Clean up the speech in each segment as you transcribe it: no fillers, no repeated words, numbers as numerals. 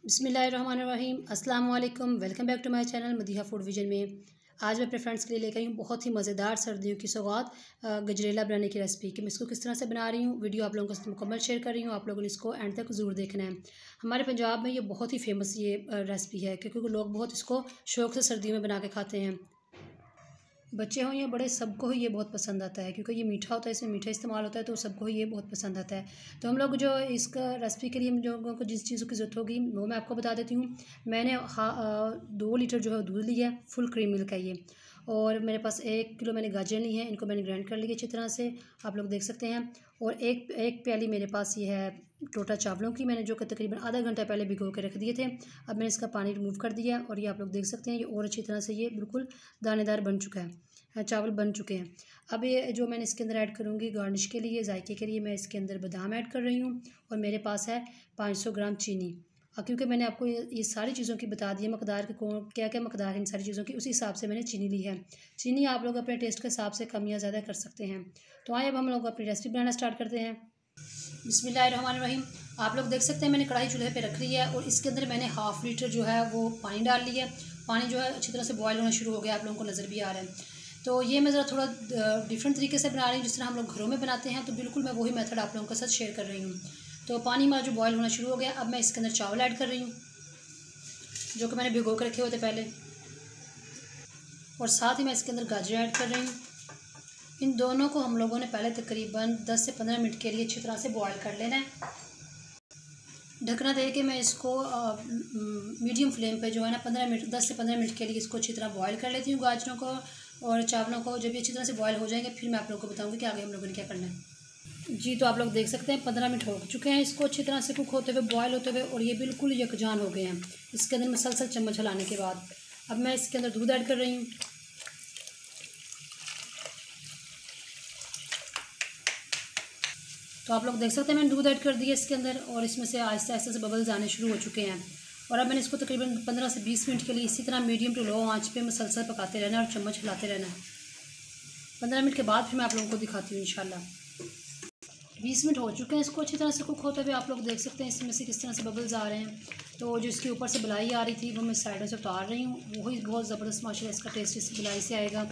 बिस्मिल्लाहिर्रहमानिर्रहीम अस्सलाम वालेकुम। Welcome back to my channel Madiha food vision में। आज मैं अपने फ्रेंड्स के लिए लेकर आई हूँ बहुत ही मज़ेदार सर्दियों की सौगात गजरेला बनाने की रेसिपी कि मैं इसको किस तरह से बना रही हूँ। वीडियो आप लोगों के साथ मुकम्मल शेयर कर रही हूँ। आप लोगों ने इसको एंड तक ज़रूर देखना है। हमारे पंजाब में ये बहुत ही फेमस ये रेसिपी है क्योंकि लोग बहुत इसको शौक़ से सर्दियों में बना के खाते हैं। बच्चे हों या बड़े, सबको ही ये बहुत पसंद आता है क्योंकि ये मीठा होता है, इसमें मीठा इस्तेमाल होता है, तो सबको ही ये बहुत पसंद आता है। तो हम लोग जो इसका रेसिपी के लिए हम लोगों को जिस चीज़ों की ज़रूरत होगी वो मैं आपको बता देती हूँ। मैंने 2 लीटर जो है दूध लिया है, फुल क्रीम मिल्क है ये। और मेरे पास 1 किलो मैंने गाजर ली है, इनको मैंने ग्राइंड कर लिया अच्छी तरह से, आप लोग देख सकते हैं। और एक प्याली मेरे पास ये है टोटा चावलों की, मैंने जो कि तकरीबन आधा घंटा पहले भिगो के रख दिए थे। अब मैंने इसका पानी रिमूव कर दिया और ये आप लोग देख सकते हैं ये और अच्छी तरह से ये बिल्कुल दानेदार बन चुका है, चावल बन चुके हैं। अब ये जो मैंने इसके अंदर ऐड करूँगी गार्निश के लिए, जायके के लिए, मैं इसके अंदर बादाम ऐड कर रही हूँ। और मेरे पास है 500 ग्राम चीनी। क्योंकि मैंने आपको ये सारी चीज़ों की बता दी है मकदार के, कौन क्या क्या मकदार है इन सारी चीज़ों की, उसी हिसाब से मैंने चीनी ली है। चीनी आप लोग अपने टेस्ट के हिसाब से कम या ज़्यादा कर सकते हैं। तो आइए अब हम लोग अपनी रेसिपी बनाना स्टार्ट करते हैं। बिस्मिल्लाहिर्रहमानिर्रहीम। आप लोग देख सकते हैं मैंने कढ़ाई चूल्हे पे रख ली है और इसके अंदर मैंने 1/2 लीटर जो है वो पानी डाल लिया है। पानी जो है अच्छी तरह से बॉयल होना शुरू हो गया, आप लोगों को नज़र भी आ रहा है। तो ये मैं ज़रा थोड़ा डिफरेंट तरीके से बना रही हूँ, जिस तरह हम लोग घरों में बनाते हैं। तो बिल्कुल मैं वही मेथड आप लोगों के साथ शेयर कर रही हूँ। तो पानी हमारा जो बॉयल होना शुरू हो गया, अब मैं इसके अंदर चावल ऐड कर रही हूँ जो कि मैंने भिगो के रखे हुए थे पहले। और साथ ही मैं इसके अंदर गाजर ऐड कर रही हूँ। इन दोनों को हम लोगों ने पहले तकरीबन 10 से 15 मिनट के लिए अच्छी तरह से बॉयल कर लेना है। ढकना दे के मैं इसको मीडियम फ्लेम पे जो है ना 10 से 15 मिनट के लिए इसको अच्छी तरह बॉयल कर लेती हूँ, गाजरों को और चावलों को। जब ये अच्छी तरह से बॉयल हो जाएंगे फिर मैं आप लोगों को बताऊँगी कि आगे हम लोगों ने क्या करना है। जी, तो आप लोग देख सकते हैं 15 मिनट हो चुके हैं इसको अच्छी तरह से कुक होते हुए, बॉयल होते हुए, और ये बिल्कुल यकजान हो गए हैं इसके अंदर मसलसल चम्मच हिलाने के बाद। अब मैं इसके अंदर दूध ऐड कर रही हूँ। तो आप लोग देख सकते हैं मैंने दूध ऐड कर दिया इसके अंदर और इसमें से आहिस्ता आहिस्ता से बबल्स आने शुरू हो चुके हैं। और अब मैंने इसको तकरीबन 15 से 20 मिनट के लिए इसी तरह मीडियम टू लो आंच पे मसलसल पकाते रहना है और चम्मच हिलाते रहना है। 15 मिनट के बाद फिर मैं आप लोगों को दिखाती हूँ इंशाल्लाह। 20 मिनट हो चुके हैं इसको अच्छी तरह से कुक होते हुए, आप लोग देख सकते हैं इसमें से किस तरह से बबल्स आ रहे हैं। तो जो इसके ऊपर से बलाई आ रही थी वो मैं साइडों से उतार रही हूँ, वही बहुत ज़बरदस्त माशाल्लाह इसका टेस्ट इस बलाई से आएगा।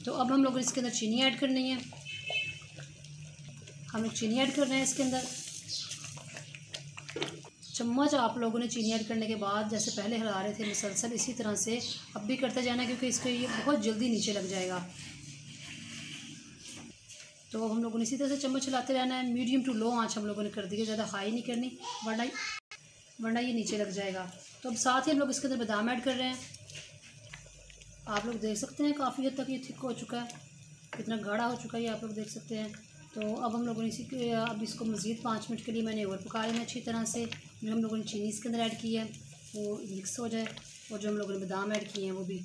तो अब हम लोग इसके अंदर चीनी ऐड करनी है। हम लोग चीनी ऐड कर रहे हैं इसके अंदर। चम्मच आप लोगों ने चीनी ऐड करने के बाद जैसे पहले हिला रहे थे मुसलसल, इसी तरह से अब भी करते जाना क्योंकि इसको ये बहुत जल्दी नीचे लग जाएगा। तो अब हम लोगों ने इसी तरह से चम्मच हिलाते रहना है। मीडियम टू लो आंच हम लोगों ने कर दी है, ज़्यादा हाई नहीं करनी वरना ये नीचे लग जाएगा। तो अब साथ ही हम लोग इसके अंदर बादाम ऐड कर रहे हैं। आप लोग देख सकते हैं काफ़ी हद तक ये थिक हो चुका है, कितना गाढ़ा हो चुका है ये आप लोग देख सकते हैं। तो अब हम लोगों ने अब इसको मज़ीद 5 मिनट के लिए मैंने और पका लेना अच्छी तरह से। जो हम लोगों ने चीनी इसके अंदर ऐड की है वो मिक्स हो जाए और जो हम लोगों ने बादाम ऐड किए हैं वो भी।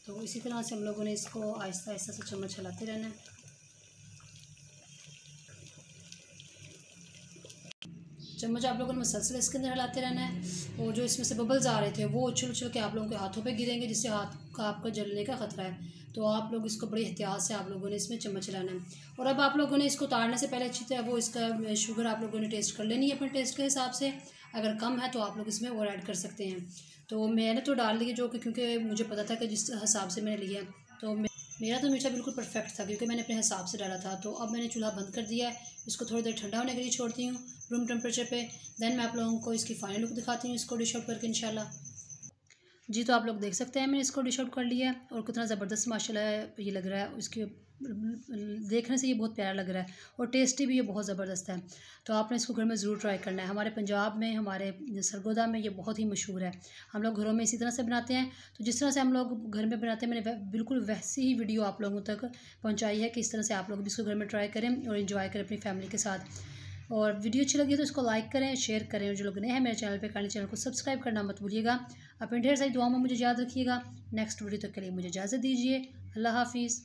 तो इसी तरह से हम लोगों ने इसको आहिस्ता आहिस्ता से चम्मच हिलाते रहना है। चम्मच आप लोगों ने मसलसल इसके अंदर हिलाते रहना है। और जो इसमें से बबल्स आ रहे थे वो उछल उछल के आप लोगों के हाथों पे गिरेंगे, जिससे हाथ का आपका जलने का ख़तरा है। तो आप लोग इसको बड़ी एहतियात से आप लोगों ने इसमें चम्मच हिलाना है। और अब आप लोगों ने इसको उतारने से पहले अच्छी तरह वो इसका शुगर आप लोगों ने टेस्ट कर लेनी है अपने टेस्ट के हिसाब से। अगर कम है तो आप लोग इसमें और ऐड कर सकते हैं। तो मैंने तो डाल लिया जो कि क्योंकि मुझे पता था कि जिस हिसाब से मैंने लिया, तो मेरा तो मीठा बिल्कुल परफेक्ट था क्योंकि मैंने अपने हिसाब से डाला था। तो अब मैंने चूल्हा बंद कर दिया है, इसको थोड़ी देर ठंडा होने के लिए छोड़ती हूँ रूम टेम्परेचर पे। देन मैं आप लोगों को इसकी फाइनल लुक दिखाती हूँ इसको डिश आउट करके इंशाल्लाह। जी, तो आप लोग देख सकते हैं मैंने इसको डिश आउट कर लिया है और कितना ज़बरदस्त माशाल्लाह ये लग रहा है। इसके देखने से ये बहुत प्यारा लग रहा है और टेस्टी भी ये बहुत ज़बरदस्त है। तो आपने इसको घर में ज़रूर ट्राई करना है। हमारे पंजाब में, हमारे सरगोदा में ये बहुत ही मशहूर है। हम लोग घरों में इसी तरह से बनाते हैं। तो जिस तरह से हम लोग घर में बनाते हैं, मैंने बिल्कुल वैसी ही वीडियो आप लोगों तक पहुँचाई है कि इस तरह से आप लोग भी इसको घर में ट्राई करें और इन्जॉय करें अपनी फैमिली के साथ। और वीडियो अच्छी लगी तो इसको लाइक करें, शेयर करें, और जो लोग नए हैं मेरे चैनल पे काइंडली चैनल को सब्सक्राइब करना मत भूलिएगा। अपनी ढेर सारी दुआओं में मुझे याद रखिएगा। नेक्स्ट वीडियो तक के लिए मुझे इजाज़त दीजिए। अल्लाह हाफिज़।